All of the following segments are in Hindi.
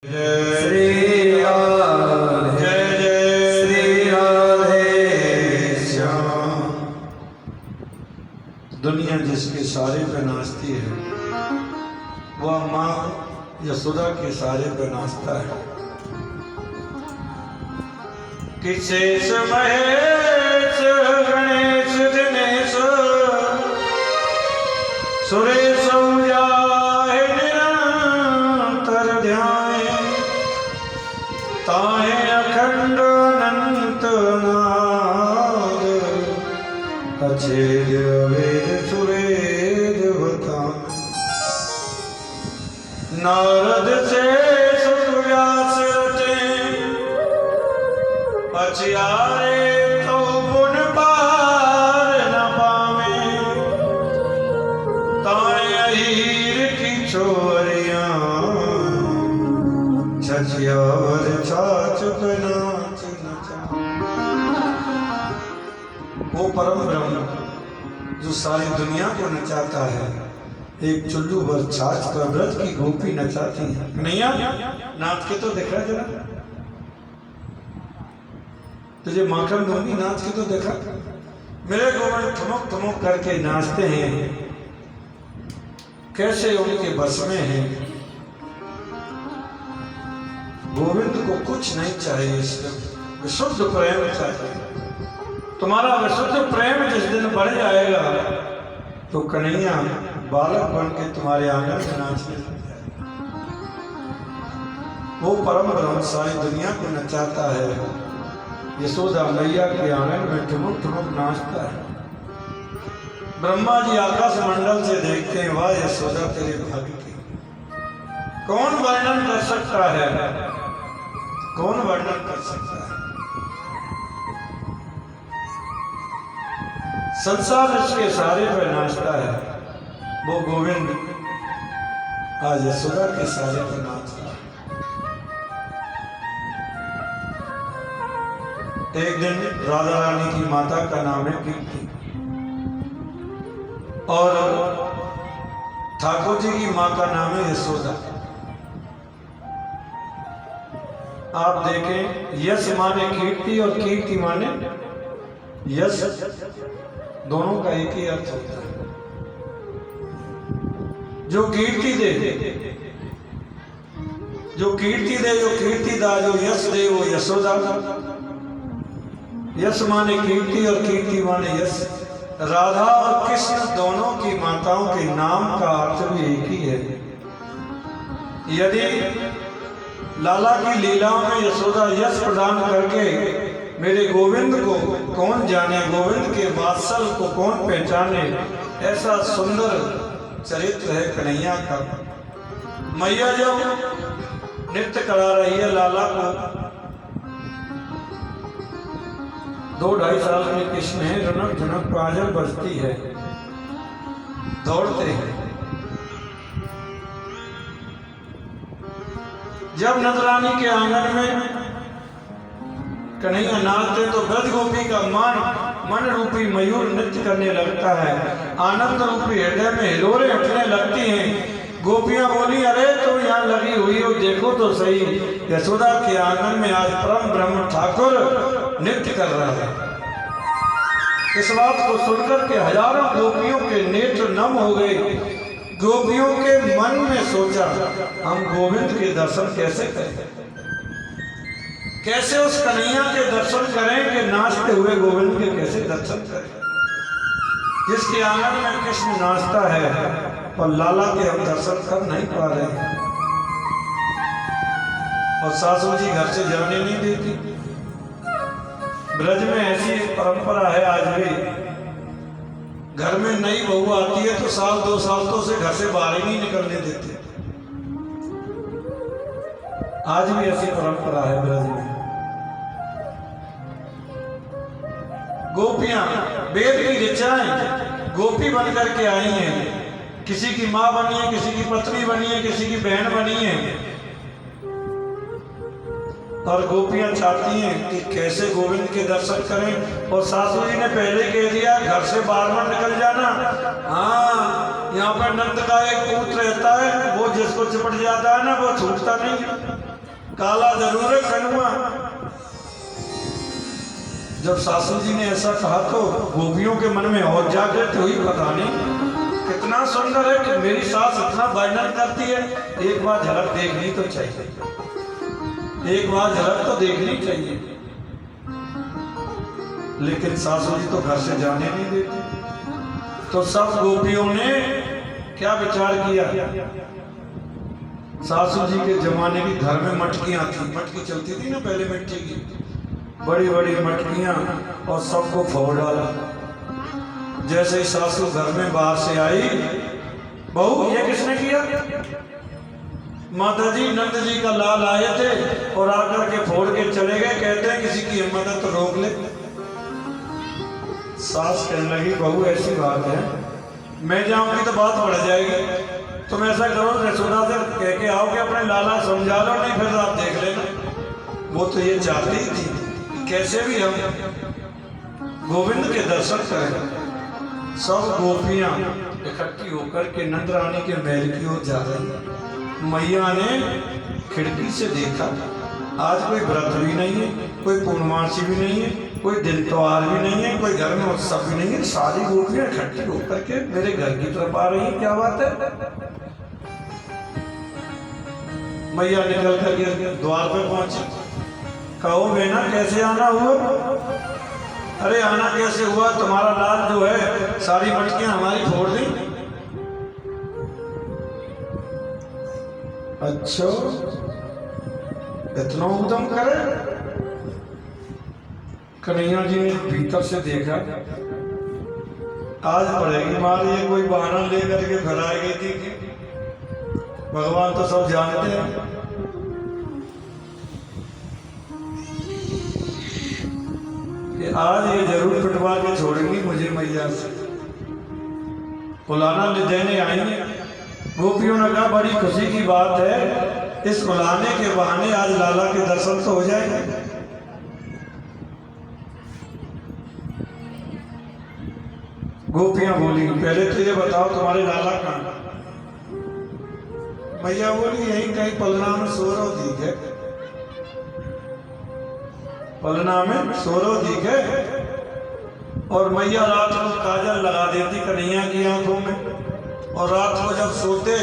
श्री राधे जय जय श्री राधे श्याम। दुनिया जिसके सारे पे नाचती है वह माँ यशोदा के सारे पे नाचता है। किसे महेश गणेश दिनेश सुरेश जाहे निरंतर ध्यान ताहे अखंड अनंत नाद अछेद वेद सुरेद बतान। नारद से सुत व्यास रटे पछियारे तो गुण पार न पावे ताए अहीर की छोरियां छछियावर छाछ नाच नचा। वो परम ब्रह्म जो सारी दुनिया को नचाता है, एक चुल्लू भर छाछ पर ब्रज की गोपी नचाती है। कन्हैया नाच के तो देखा जरा, तुझे माखन दूंगी नाच के तो देखा। मेरे गोविंद ठुमक ठुमक करके नाचते हैं, कैसे उनके बस में है। गोविंद को कुछ नहीं चाहिए, सिर्फ विशुद्ध प्रेम चाहिए। तुम्हारा विशुद्ध प्रेम जिस दिन बढ़ जाएगा तो कन्हैया बालक बन के तुम्हारे आंगन में नाचने लग जाएगा। वो परम ब्रह्म सारी दुनिया को नचाता है, यशोदा मैया के आंगन में ठुमक ठुमक नाचता है। ब्रह्मा जी आकाश मंडल से देखते हैं, वाह यशोदा तेरे भाग्य की। कौन वर्णन कर सकता है, कौन वर्णन कर सकता है। संसार इसके सारे पर नाचता है, वो गोविंद आज यशोदा के सारे पर नाच रहा है। एक दिन राधा रानी की माता का नाम है कीर्ति और ठाकुर जी की मां का नाम है यशोदा। आप देखें, यश माने कीर्ति और कीर्ति माने यश, दोनों का एक ही अर्थ होता है। जो कीर्ति दे, जो कीर्ति दे, जो कीर्ति दा, जो यश दे वो यशोदा। यश माने कीर्ति और कीर्ति माने यश। राधा और कृष्ण दोनों की माताओं के नाम का अर्थ भी एक ही है। यदि लाला की लीलाओं में यशोदा यश प्रदान करके मेरे गोविंद को कौन जाने, गोविंद के वात्सल को कौन पहचाने, ऐसा सुंदर चरित्र है कन्हैया का। मैया जब नृत्य करा रही है लाला को, 2-2.5 साल में कृष्ण है, रनक झनक प्राजल बजती है, दौड़ते हैं। जब नजरानी के आंगन में कन्हैया नाचते तो ब्रज गोपी का मन रूपी मयूर नृत्य करने लगता है। आनंद रूपी हृदय में हिलोरे उठने लगती हैं। गोपियां बोली, अरे तो यहाँ लगी हुई हो, देखो तो सही, यशोदा के आंगन में आज परम ब्रह्म ठाकुर नृत्य कर रहा है। इस बात को सुनकर के हजारों गोपियों के नेत्र नम हो गए। गोपियों के मन में सोचा, हम गोविंद के दर्शन कैसे करें, कैसे उस कन्हैया के दर्शन करें कि नाचते हुए गोविंद के कैसे दर्शन करें। जिसके आंगन में कृष्ण नाचता है और लाला के हम दर्शन कर नहीं पा रहे हैं, और सासू जी घर से जाने नहीं देती। ब्रज में ऐसी परंपरा है आज भी, घर में नई बहू आती है तो 1-2 साल तो उसे घर से बाहर ही नहीं निकलने देते। आज भी ऐसी परंपरा है ब्रज में। गोपियां वेद की ऋचाएं गोपी बन करके आई हैं। किसी की माँ बनी है, किसी की पत्नी बनी है, किसी की बहन बनी है, और गोपियां चाहती हैं कि कैसे गोविंद के दर्शन करें। और सासू जी ने पहले कह दिया, घर से बाहर मत निकल जाना। हाँ, यहाँ पर नंद का एक पुत्र रहता है, वो जिसको चिपट जाता है ना वो छूटता नहीं। काला जरूर है कनुआ। जब सासू जी ने ऐसा कहा तो गोपियों के मन में और जागृत हुई, पता नहीं कितना सुंदर है कि मेरी सास इतना वर्णन करती है, एक बार झलक देखनी तो चाहिए, एक बार झलक तो देखनी चाहिए। लेकिन सासू जी तो घर से जाने नहीं देती। तो सब गोपियों ने क्या विचार किया, सासू जी के जमाने की घर में मटकियां थी, मटकी चलती थी ना पहले मिट्टी की, बड़ी बड़ी मटकियां, और सबको फोड़ डाला। जैसे ही सासू घर में बाहर से आई, बहू ये किसने किया? माता जी नंद जी का लाल आए थे और आकर के फोड़ के चले गए, कहते हैं किसी की हिम्मत है तो रोक ले। सास कहने लगी बहू ऐसी बात है, मैं जाऊंगी तो बात बढ़ जाएगी, तुम ऐसा करो यशोदा से कह के आओ कि अपने लाला समझा लो, नहीं फिर आप देख लेना। वो तो ये चाहती थी कि कैसे भी हम गोविंद के दर्शन करें। सब गोपियां इकट्ठी होकर के नंद रानी के महल की ओर जा रही। मैया ने खिड़की से देखा, आज कोई व्रत भी नहीं है, कोई पूर्णमासी भी नहीं है, कोई दिन त्योहार भी नहीं है, कोई घर में उत्सव भी नहीं है, सारी गोपियां इकट्ठी होकर के मेरे घर की तरफ आ रही हैं, क्या बात है? मैया निकल करके द्वार पर पहुंची, कहो बेना कैसे आना हुआ? अरे आना कैसे हुआ, तुम्हारा लाल जो है सारी मटकियां हमारी फोड़ दी। अच्छा इतना उद्यम करे? कन्हैया जी ने भीतर से देखा, आज पड़ेगी मार, ये कोई बहाना लेकर के घर आ गई थी कि भगवान तो सब जानते हैं। कि आज ये जरूर पिटवा के छोड़ेंगी मुझे मैया से, बुलाना ले देने आएंगे। गोपियों ने कहा बड़ी खुशी की बात है, इस बुलाने के बहाने आज लाला के दर्शन तो हो जाएंगे। गोपियां बोली पहले तो ये बताओ तुम्हारे लाला कहाँ? मैया बोली यही कहीं पलना में सोरो दिख है, पलना में सोरो दिख है। और मैया रात को काजल लगा देती कन्हैया की आंखों में, और रात को जब सोते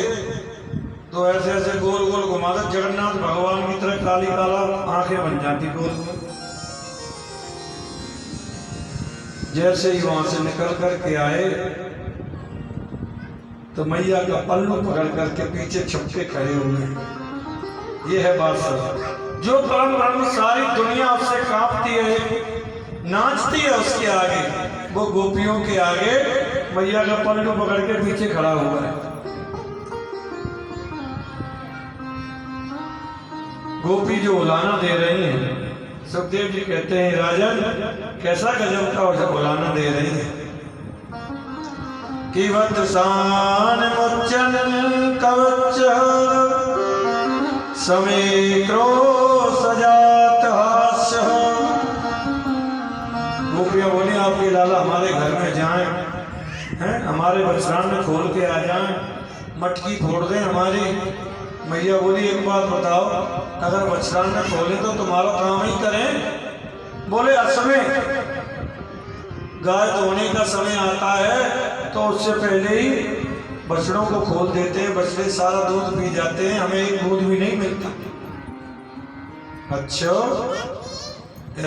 तो ऐसे ऐसे गोल गोल घुमाते, जगन्नाथ भगवान की तरह काली काला आंखें बन जाती गोल गोल। जैसे ही वहां से निकल करके आए तो मैया का पल्लू पकड़ करके पीछे छपके खड़े हो गए। ये है बात सर, जो परम ब्रह्म सारी दुनिया उससे कांपती है, नाचती है उसके आगे, वो गोपियों के आगे मैया का पल्लू पकड़ के पीछे खड़ा हुआ है। गोपी जो उलाना दे रही है, सुखदेव जी कहते हैं राजन कैसा गजब का उलाना दे रही है कि वत्सान मुच्चन कवच समीक्रो सजात हास्य। गोपियां बोली आपके लाला हमारे घर में जाएं, हैं हमारे वस्त्रान में खोल के आ जाएं, मटकी फोड़ दें हमारी। मैया बोली एक बात बताओ, अगर वस्त्रान में खोले तो तुम्हारा काम ही करें? बोले असमय गाय धोने का समय आता है तो उससे पहले ही बछड़ों को खोल देते हैं, बछड़े सारा दूध पी जाते हैं, हमें एक दूध भी नहीं मिलता। अच्छा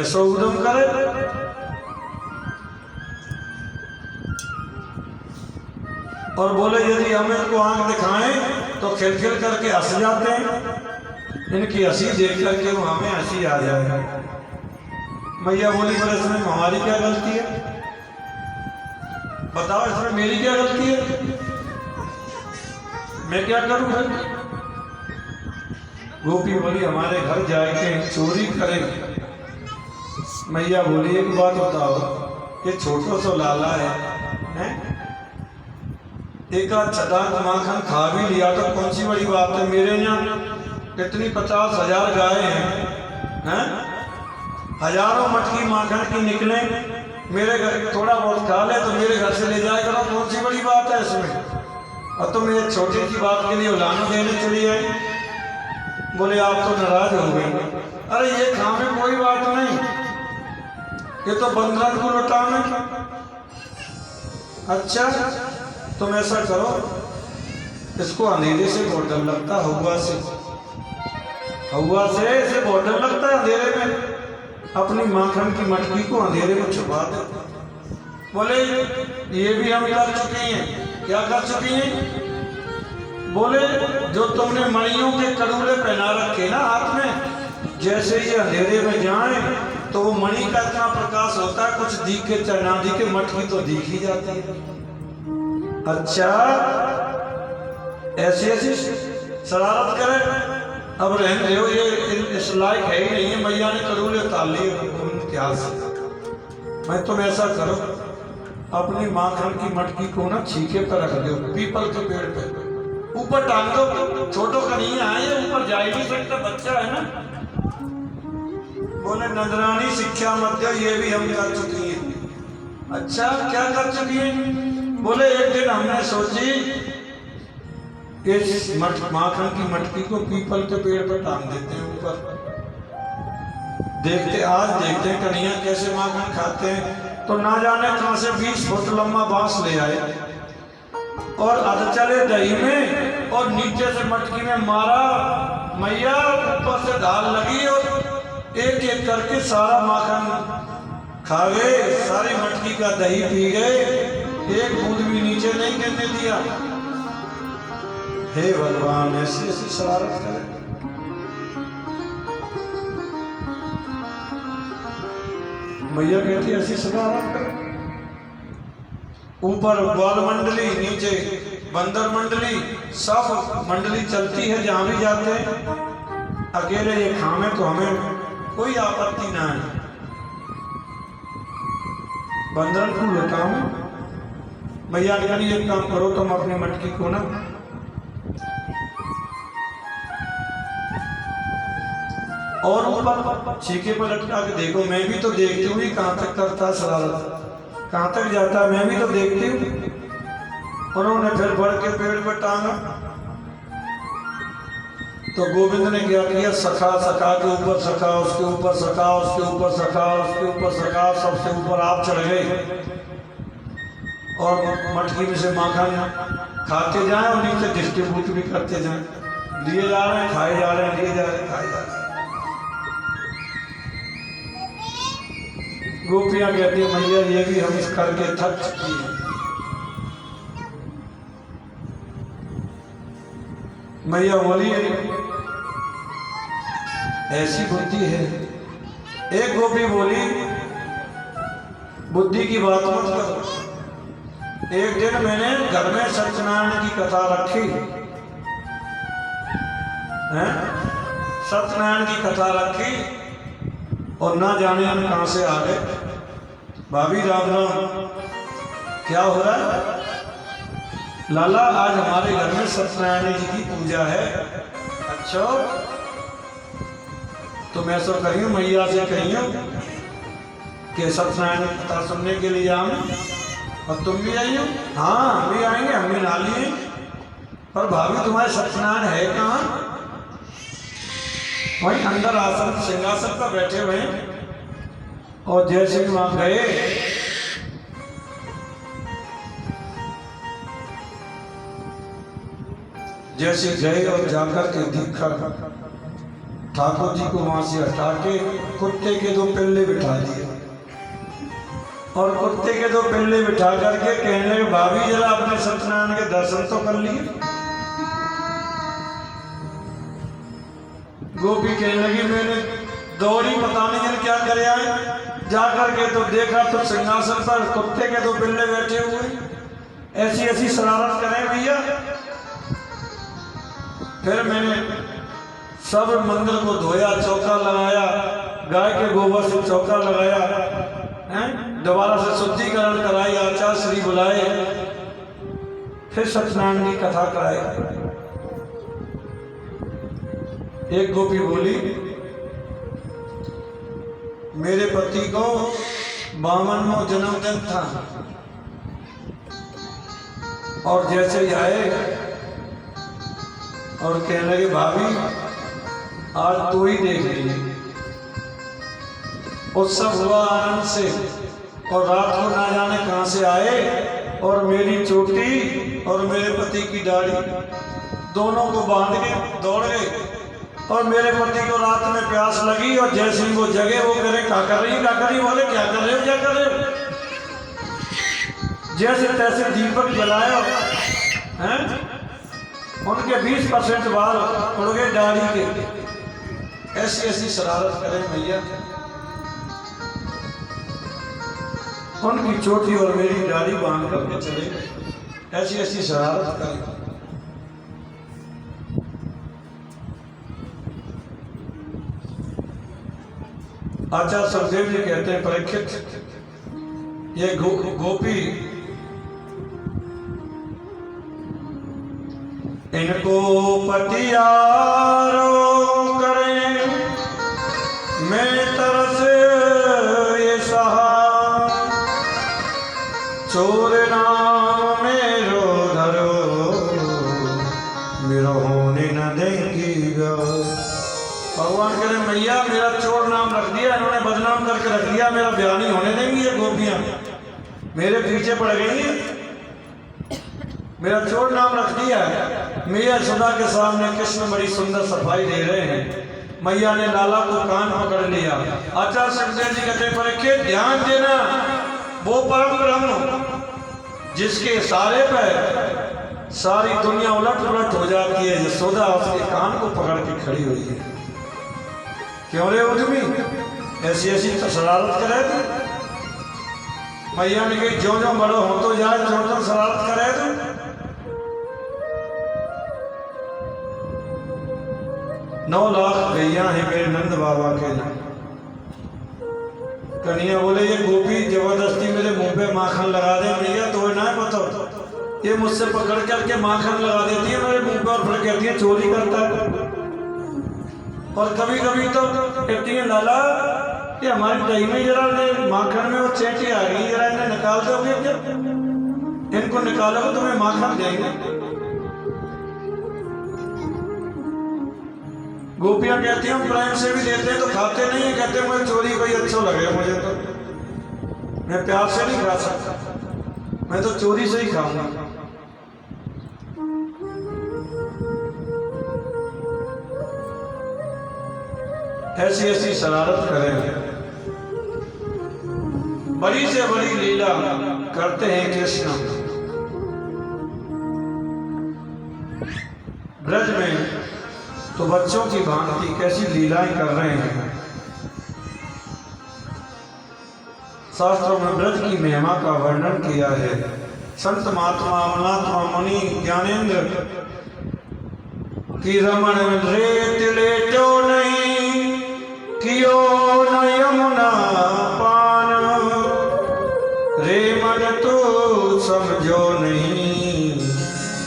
ऐसा उद्यम करे? और बोले यदि हम इनको आंख दिखाएं तो खिलखिल करके हंस जाते हैं, इनकी हंसी देख करके वो हमें हंसी आ जाए। मैया बोली बोले इसमें हमारी क्या गलती है? बताओ इसमें मेरी क्या गलती है? मैं क्या करूं फिर? गोपी बोली हमारे घर जाके चोरी करें। मैया बोली एक बात बताओ, ये छोटो सा लाला है? एक आध छटाक माखन खा भी लिया तो कौन सी बड़ी बात है? मेरे यहाँ कितनी 50,000 गाय हैं, हजारों मटकी माखन की निकले, मेरे घर थोड़ा बहुत खा ले तो मेरे घर से ले जाया करो, कौन सी बड़ी बात है इसमें? और तुम एक छोटी सी बात के लिए उलाना देने चली आई। बोले आप तो नाराज हो गए। अरे ये खामे कोई बात नहीं, ये तो बंदरन को लौटाने। अच्छा तुम ऐसा करो, इसको अंधेरे से बहुत डर लगता, हवा से इसे बहुत डर लगता है अंधेरे में। अपनी माखन की मटकी को अंधेरे में छुपा दे। बोले ये भी हम कर चुके हैं। क्या कर चुकी हैं? बोले जो तुमने मणियों के कड़ूले पहना रखे ना हाथ में, जैसे ही अंधेरे में जाए तो वो मणि का इतना प्रकाश होता है, कुछ दिखे चाहे ना दिखे, मटकी तो दिख ही जाती है। अच्छा ऐसी ऐसी शरारत करे, अब रहने दो, ये इस लायक है ही नहीं है। मैया ने कड़ूले उतार लिए क्या से। मैं तुम ऐसा करो, अपनी माखन की मटकी को ना छीके पर रख दो, पीपल के पेड़ पे ऊपर टांग दो। छोटो का नहीं है ये, ऊपर जा ही नहीं सकता, बच्चा है ना। बोले नजरानी शिक्षा मध्य ये भी हम कर चुकी हैं। अच्छा क्या कर चुकी हैं? बोले एक दिन हमने सोची इस माखन की मटकी को पीपल के पेड़ पर टांग देते हैं ऊपर। आज देखते हैं कन्हैया कैसे माखन खाते हैं। तो ना जाने कहां से 20 फुट लंबा बांस ले आए और अध चले दही में और नीचे से मटकी में मारा। मैया ऊपर से दाल लगी और एक एक करके सारा माखन खा गए, सारी मटकी का दही पी गए, एक बूंद भी नीचे नहीं गिरने दिया। हे भगवान ऐसी ऐसी शरारत करे। मैया कहती ऐसी शरारत करे। ऊपर बाल मंडली, नीचे बंदर मंडली, सब मंडली चलती है जहां भी जाते हैं। अकेले ये खामे तो हमें कोई आपत्ति ना है। बंदर को लौटाओ। मैया ने कहा एक काम करो, तुम अपनी मटकी को ना और ऊपर छीके पर लटका के देखो। मैं भी तो देखती हूँ कहाँ तक करता है शरारत, कहाँ तक जाता है, मैं भी तो देखती हूँ। उन्होंने फिर बढ़ के पेड़ पर टांगा तो गोविंद ने क्या किया, सखा सखा के ऊपर सखा, उसके ऊपर सखा, उसके ऊपर सखा, उसके ऊपर सखा, सबसे ऊपर आप चढ़ गए और मटकी में से माखन खाते जाएं और नीचे डिस्ट्रीब्यूट भी करते जाएं। लिए जा रहे हैं, खाए जा रहे हैं, लिए जा रहे हैं, खाए जा रहे हैं। गोपियां कहती है मैया ये भी हम इस करके थक चुकी है। मैया बोली ऐसी बुद्धि है। एक गोपी बोली बुद्धि की बात मत करो। एक दिन मैंने घर में सत्यनारायण की कथा रखी है, सत्यनारायण की कथा रखी और ना जाने हम कहां से आ गए। भाभी राम राम, क्या हो रहा है? लाला आज हमारे घर में सत्यनारायण जी की पूजा है। अच्छा तो मैं सो कही हूँ मैया से कही हूँ कि सत्यनारायण की कथा सुनने के लिए आऊँ और तुम भी आई हो? हाँ हम भी आएंगे, हम भी ना लिए। पर भाभी तुम्हारे सत्यनारायण है कहाँ? वहीं अंदर आसन सिंहासन पर बैठे हुए हैं। और जैसे ही वहां गए जैसे गए और जाकर के देखा ठाकुर जी को वहां से हटा के कुत्ते के 2 पिल्ले बिठा दिए और कुत्ते के 2 पिल्ले बिठा करके कहने लगे भाभी जरा अपने सत्यनारायण के दर्शन तो कर लिए। गोपी कहने लगी मैंने दौड़ी पता नहीं क्या करे आए, जाकर के तो देखा तो सिंहासन पर कुत्ते के 2 पिल्ले बैठे हुए। ऐसी ऐसी शरारत करें भैया। फिर मैंने सब मंदिर को धोया, चौका लगाया, गाय के गोबर से चौका लगाया, दोबारा से शुद्धिकरण कराई, आचार्य श्री बुलाए, फिर सत्यनारायण की कथा कराई। एक गोपी बोली मेरे पति को 52वां जन्मदिन था और जैसे ही आए और कहने लगे भाभी आज तू ही देख लीजिए। उत्सव हुआ आनंद से, और रात को ना जाने कहां से आए और मेरी चोटी और मेरे पति की दाढ़ी दोनों को बांध के दौड़ गए। और मेरे पति को रात में प्यास लगी और जैसे ही वो जगे वो करे क्या कर रही, क्या कर रही? बोले क्या कर रहे हो, क्या कर रहे हो? जैसे तैसे दीपक जलाए हैं, उनके 20% बाल उड़ गए दाढ़ी के। ऐसी ऐसी शरारत करें भैया, उनकी चोटी और मेरी दाढ़ी बांध करके चले गए। ऐसी ऐसी शरारत करें। आचार्य सुखदेव जी कहते हैं, परीक्षित ये गोपी इनको पतियारो करें, मैं तरस ये सहा, चोर नाम मेरो धरो, मेरा होने न देंगी गो। भगवान कह रहे मैया मेरा चोर नाम रख दिया, इन्होंने बदनाम करके रख दिया, मेरा ब्याह नहीं होने देंगी ये गोपियां, मेरे पीछे पड़ गई हैं, मेरा चोर नाम रख दिया है। मैया यशोदा के सामने कृष्ण बड़ी सुंदर सफाई दे रहे हैं। मैया ने लाला को कान पकड़ लिया। आचार्य सुखदेव जी कहते परीक्षित ध्यान देना, वो परम ब्रह्म जिसके इशारे पर सारी दुनिया उलट पुलट हो जाती है, यशोदा उसके कान को पकड़ के खड़ी हुई है। क्यों रे उद्यमी ऐसी ऐसी शरारत करे तू? मैया ने कही जो जो बड़ो हो तो जाए, जो जो शरारत करे तू। 9 लाख गैया है मेरे नंद बाबा के लिए। कन्हैया बोले ये गोपी जबरदस्ती मेरे मुंह पे माखन लगा दे भैया, तो ना पता ये मुझसे पकड़ करके माखन लगा देती है मेरे मुंह पे और फिर कहती है चोरी करता है। और कभी कभी तो कहती है लाला ये हमारी दही में जरा माखन में वो चेटी आ गई, जरा इन्हें निकाल दोगे क्या? इनको निकालोगे तो मैं माखन देंगे। गोपियां कहती हैं हम प्रेम से भी देते हैं तो खाते नहीं है, कहते हैं मुझे चोरी कोई अच्छा लगे, मुझे तो मैं प्यार से नहीं खा सकता, मैं तो चोरी से ही खाऊंगा। ऐसी ऐसी शरारत करें, बड़ी से बड़ी लीला करते हैं कृष्ण। ब्रज में तो बच्चों की भांति कैसी लीलाएं कर रहे हैं। शास्त्रों में ब्रज की महिमा का वर्णन किया है। संत महात्मा अमलात्मा मुनि ज्ञानेन्द्र की रमण रेत लेटो नहीं, कियो न यमुना पान, रे मन तो समझो नहीं,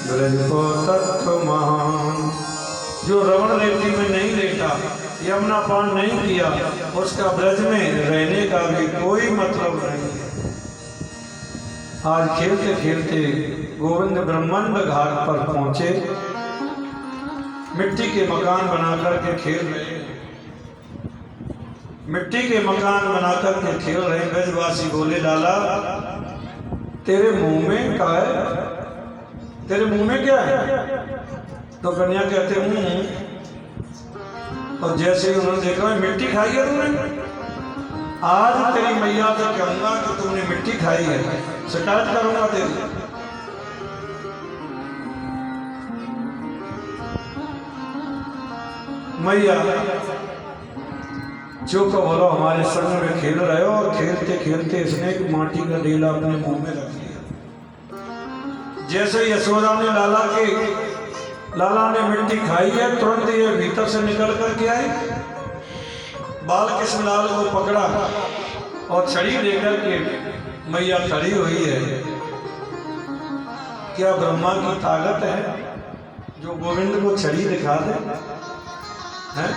ब्रज को तत्व महान। जो रमण रेती में नहीं लेटा, यमुना पान नहीं किया, उसका ब्रज में रहने का भी कोई मतलब नहीं है। आज खेलते खेलते गोविंद ब्रह्मांड घाट पर पहुंचे, मिट्टी के मकान बनाकर के खेल रहे हैं, मिट्टी के मकान बनाकर के खेल रहे हैं। ब्रजवासी बोले लाला तेरे मुंह में क्या है, तेरे मुंह में क्या है? तो कन्या कहते मुंह, और जैसे ही उन्होंने देखा मिट्टी खाई है तुमने, आज तेरी मैया से कहूंगा कि तुमने मिट्टी खाई है, शिकायत करूंगा तेरी। मैया जो को बोलो हमारे संग में खेल रहे हो, और खेलते खेलते इसने एक माटी का ढेला अपने मुंह में रख लिया। जैसे यशोदा ने लाला ने मिट्टी खाई है, तुरंत ये भीतर से निकल कर के आई, बाल कृष्णलाल को पकड़ा और छड़ी लेकर के मैया खड़ी हुई है। क्या ब्रह्मा की ताकत है जो गोविंद को छड़ी दिखा दे? है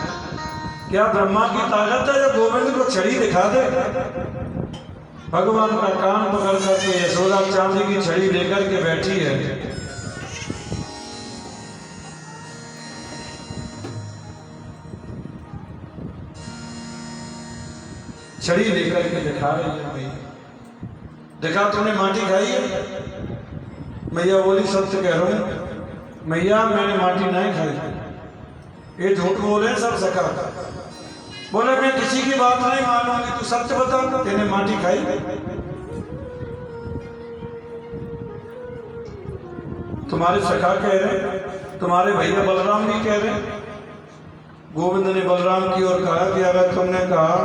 क्या ब्रह्मा की ताकत है जो गोविंद को छड़ी दिखा दे? भगवान का कान पकड़ करके यशोदा चांदी की छड़ी लेकर के बैठी है। छड़ी लेकर के दिखा रही है मैया। देखा तुमने माटी खाई है? मैया बोली सत्य कह रहा हूं मैया, मैंने माटी नहीं खाई। ये झूठ बोले सब सका। बोले मैं किसी की बात नहीं मानूंगी, तू सत्य बता, तेने माटी खाई? तुम्हारे सखा कह रहे, तुम्हारे भैया बलराम भी कह रहे। गोविंद ने बलराम की ओर कहा कि अगर तुमने कहा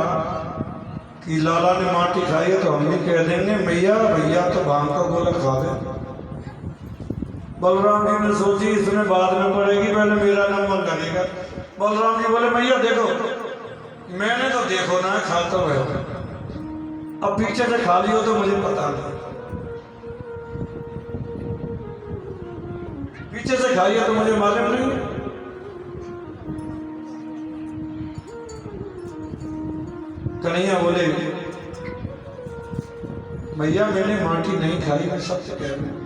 कि लाला ने माटी खाई है तो हम भी कह देंगे मैया भैया तो भांग का गोला खा गए। बलराम जी ने सोची इसमें बाद में पड़ेगी, पहले मेरा नंबर लगेगा। बलराम जी बोले मैया देखो, मैंने तो देखो ना खाता हुआ, अब पीछे से खा ली हो तो मुझे पता नहीं, पीछे से खाई है तो मुझे मालूम नहीं। कन्हैया बोले मैया मैंने माटी नहीं खाई, मैं सत्य कह रहा हूं।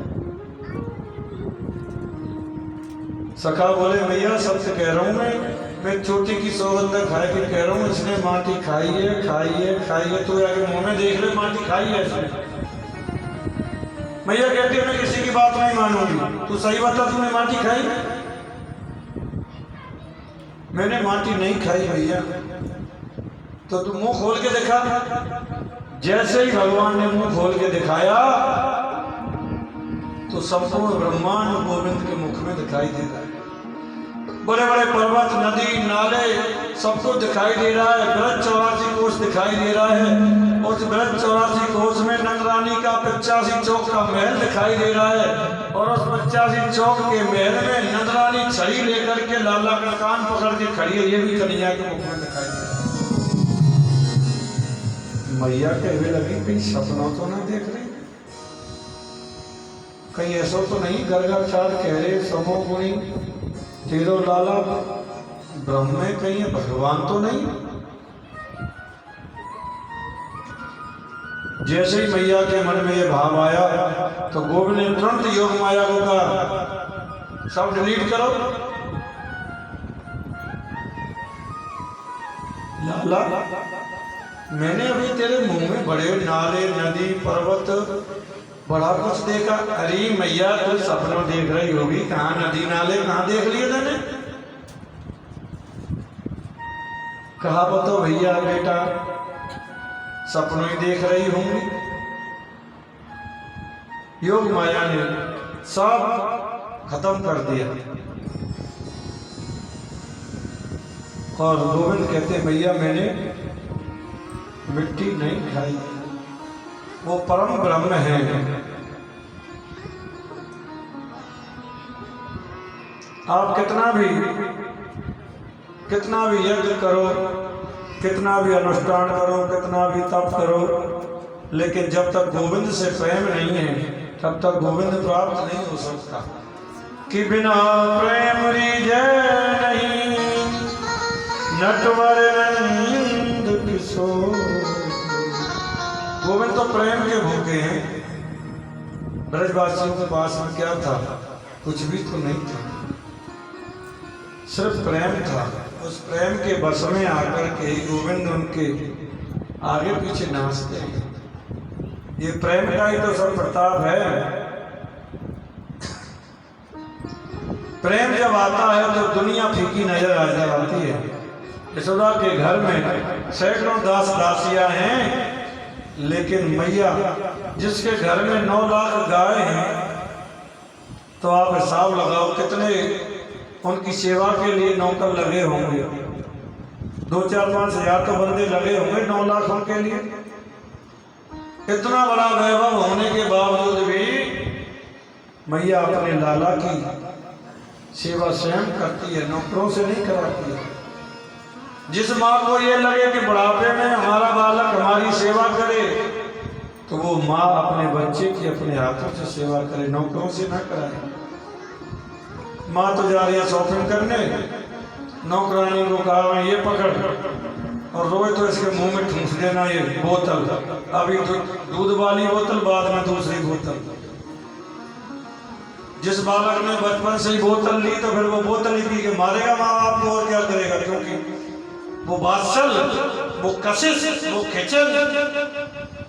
सखा बोले मैया सत्य कह रहा हूं, मैं छोटी की सौगंध खाए के कह रहा हूं, इसने माटी खाई है खाई है खाई है। तो आगे मुंह में देख ले माटी खाई है इसने। मैया कहती है मैं किसी की बात नहीं मानूंगी, तू सही बता तूने माटी खाई? मैंने माटी नहीं खाई भैया। तो तू मुंह खोल के दिखा। जैसे ही भगवान ने मुंह खोल के दिखाया तो संपूर्ण ब्रह्मांड गोविंद के मुख में दिखाई दे रहा है। बड़े बड़े पर्वत नदी नाले सब कुछ दिखाई दे रहा है। बृहद 84 कोष दिखाई दे रहा है। उस बृहद 84 कोष में नंदरानी का 85 चौक का महल दिखाई दे रहा है। और उस 85 चौक के महल में नंदरानी छड़ी लेकर के लाला का कान पकड़ के खड़ी है। ये भी कन्हैया के मुख में दिखाई दे रहा है। मैया कहने लगी कहीं सपना तो ना देख रही, कहीं ऐसा तो नहीं गर्गाचार कह रहे समो गुणी तेरो लाला ब्रह्म में कहीं भगवान तो नहीं? जैसे ही मैया के मन में ये भाव आया तो गोविंद ने तुरंत योग माया को कहा सब डिलीट करो। लाला मैंने अभी तेरे मुंह में बड़े नाले नदी पर्वत बड़ा कुछ देखा। अरे मैया तू सपनों देख रही होगी, कहाँ नदी नाले कहाँ देख लिए तूने? कहा बताओ भैया बेटा सपनों ही देख रही होंगी। योग माया ने सब खत्म कर दिया। और गोविंद कहते भैया मैंने मिट्टी नहीं खाई, वो परम ब्रह्म है। आप कितना भी यज्ञ करो, कितना भी अनुष्ठान करो, कितना भी तप करो, लेकिन जब तक गोविंद से प्रेम नहीं है तब तक गोविंद प्राप्त नहीं हो सकता। कि बिना प्रेम जय नहीं नटवर नंद किशोर। गोविंद तो प्रेम के भूखे हैं। ब्रजवासियों के पास में क्या था? कुछ भी तो नहीं था, सिर्फ प्रेम था। उस प्रेम के बस में आकर के गोविंद उनके आगे पीछे नाचते हैं। ये प्रेम का ही तो सब प्रताप है। प्रेम जब आता है तो दुनिया फीकी नजर आ जाती है। यशोदा के घर में सैकड़ों दास दासियां हैं, लेकिन मैया जिसके घर में 9 लाख गाय हैं तो आप हिसाब लगाओ कितने उनकी सेवा के लिए नौकर लगे होंगे। 2-4-5 हजार तो बंदे लगे होंगे 9 लाख उनके लिए। इतना बड़ा वैभव होने के बावजूद भी मैया अपने लाला की सेवा स्वयं करती है, नौकरों से नहीं कराती है। जिस माँ को ये लगे कि बुढ़ापे में हमारा बालक हमारी सेवा करे तो वो माँ अपने बच्चे की अपने हाथों से सेवा करे, नौकरों से ना कराए। माँ तो जा रही है शॉपिंग करने, नौकरानी को कहा ये पकड़ और रोज तो इसके मुंह में ठूंस देना ये बोतल, अभी तो दूध वाली बोतल बाद में दूसरी बोतल। जिस बालक ने बचपन से ही बोतल ली तो फिर वो बोतल ही पी के मारेगा माँ बाप को, और क्या करेगा? क्योंकि वो वात्सल, वो कशिश, वो खिंचन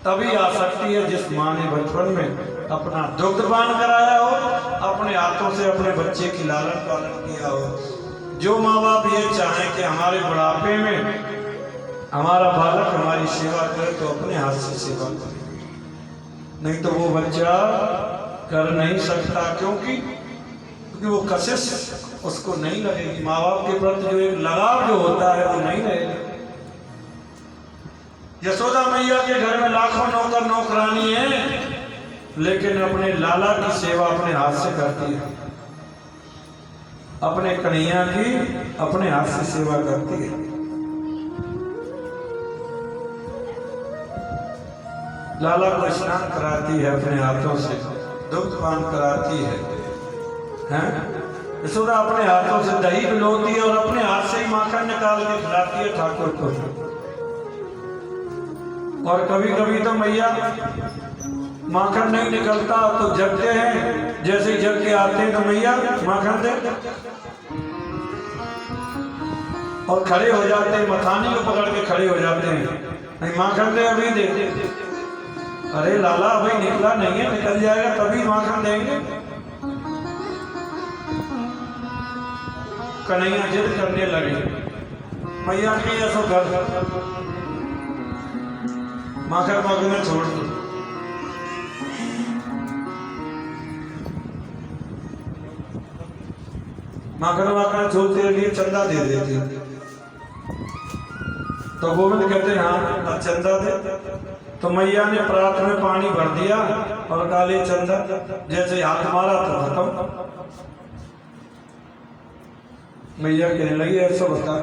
तभी आ सकती है जिस माँ ने बचपन में अपना दुग्धपान कराया हो, अपने हाथों से अपने बच्चे की लालन पालन किया हो। जो माँ बाप ये चाहें कि हमारे बुढ़ापे में हमारा बालक हमारी सेवा करे तो अपने हाथ से सेवा करे, नहीं तो वो बच्चा कर नहीं सकता, क्योंकि वो कशिश उसको नहीं लगेगी। माँ बाप के प्रति जो एक लगाव जो होता है वो नहीं रहेगा। यशोदा मैया के घर में लाखों नौकर नौकरानी हैं, लेकिन अपने लाला की सेवा अपने हाथ से करती है, अपने कन्हैया की अपने हाथ से सेवा करती है। लाला को स्नान कराती है अपने हाथों से, दुग्धपान कराती है, हैं? यशोदा अपने हाथों से दही पिलोती है और अपने हाथ से ही माखन निकाल के खिलाती है ठाकुर को। और कभी कभी तो मैया माखन नहीं निकलता तो जगते हैं, जैसे ही जग के आते हैं तो मैया माखन दे, और खड़े हो जाते हैं, मथानी को पकड़ के खड़े हो जाते हैं, नहीं माखन दे अभी दे। अरे लाला अभी निकला नहीं है, निकल जाएगा तभी माखन देंगे। कन्हैया जिद करने लगे, मैया की ऐसा कर माखन माखन छोड़ दो। माखन माखन छोड़ते लिए चंदा दे देती, तो गोविंद कहते हैं हाँ चंदा दे। तो मैया ने प्रात में पानी भर दिया और काले चंदा, जैसे हाथ मारा तो खत्म। मैया कहने लगी ऐसा बता,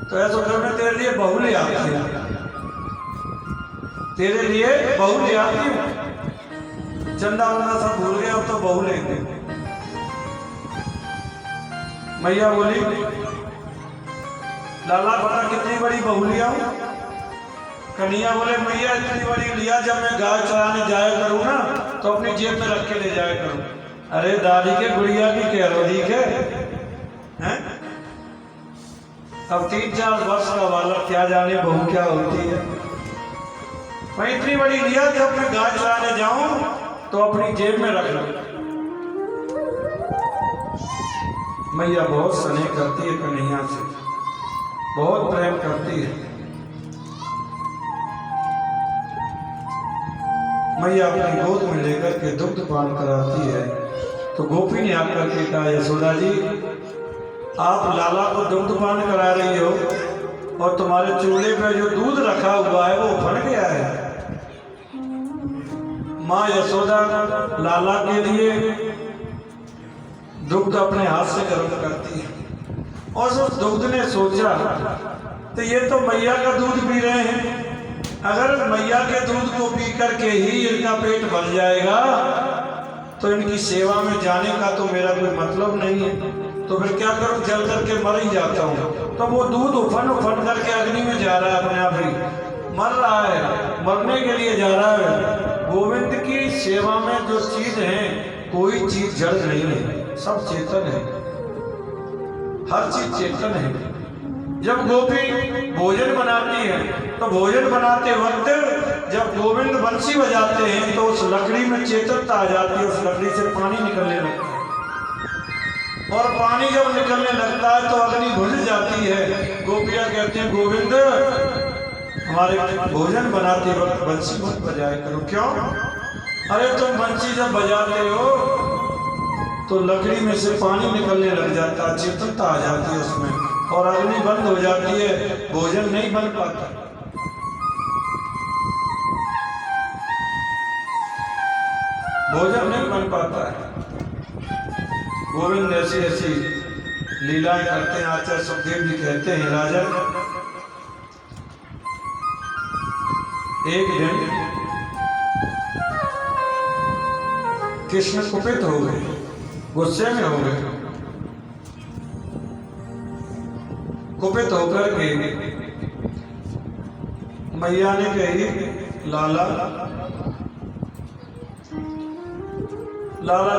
तो ऐसा करने तेरे लिए बहू ले आती है, तेरे लिए बहू ले आती हूँ। चंदा वंदा सब भूल गए, अब तो बहू लेंगे। मैया बोली लाला पता कितनी बड़ी बहू लिया हूँ? कन्हैया बोले मैया इतनी बड़ी लिया, जब मैं गाय चराने जाया करूँ ना तो अपनी जेब में रख के ले जाया करूँ। अरे दादी के गुड़िया की कह रो दी के हैं? अब 3-4 वर्ष का बालक क्या जाने बहू क्या होती है। मैं इतनी बड़ी लिया, जब मैं गाय चराने जाऊं तो अपनी जेब में रख लूं। मैया बहुत स्नेह करती है कन्हैया से, बहुत प्रेम करती है। मैया अपनी गोद में लेकर के दुग्ध पान कराती है। तो गोपी ने आकर के कहा यशोदा जी आप लाला को दुग्ध पान करा रही हो और तुम्हारे चूल्हे पे जो दूध रखा हुआ है वो फट गया है। माँ यशोदा लाला के लिए दुग्ध अपने हाथ से गर्म करती है और उस दुग्ध ने सोचा तो ये तो मैया का दूध पी रहे हैं, अगर मैया के दूध को पी करके ही इनका पेट भर जाएगा तो इनकी सेवा में जाने का तो मेरा कोई मतलब नहीं है, तो फिर क्या करूं, जल करके मर ही जाता हूँ। तो वो दूध उफन उफन करके अग्नि में जा रहा है, अपने आप ही मर रहा है, मरने के लिए जा रहा है। गोविंद की सेवा में जो चीज है कोई चीज जड़ नहीं है, सब चेतन है, हर चीज चेतन है। जब गोपी भोजन बनाती है तो भोजन बनाते वक्त जब गोविंद बंसी बजाते हैं तो उस लकड़ी में चेतनता आ जाती है, उस लकड़ी से पानी निकलने लगता है और पानी जब निकलने लगता है तो अग्नि बुझ जाती है। गोपियां कहते हैं गोविंद हमारे भोजन बनाते वक्त बंसी मत बजाया करो। क्यों? अरे तुम बंसी जब बजाते हो तो लकड़ी में से पानी निकलने लग जाता है, चेतनता आ जाती है उसमें और अग्नि बंद हो जाती है, भोजन नहीं बन पाता। भोजन नहीं बन पाता है। गोविंद ऐसी ऐसी लीलाएं करते हैं। आचार्य सुखदेव जी कहते हैं राजन एक दिन कृष्ण कुपित हो गए, गुस्से में हो गए, कुपित होकर के मैया ने कही लाला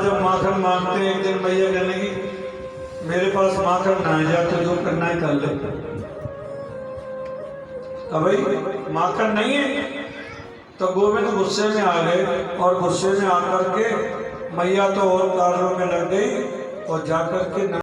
जब माखन मांगते हैं, एक दिन मैया कहने की मेरे पास माखन ना है, जा तो जो करना है कर ले। तो भाई माखन नहीं है। तो गोविंद गुस्से में आ गए और गुस्से में आकर के मैया तो और कार्यों में लग गई और जाकर के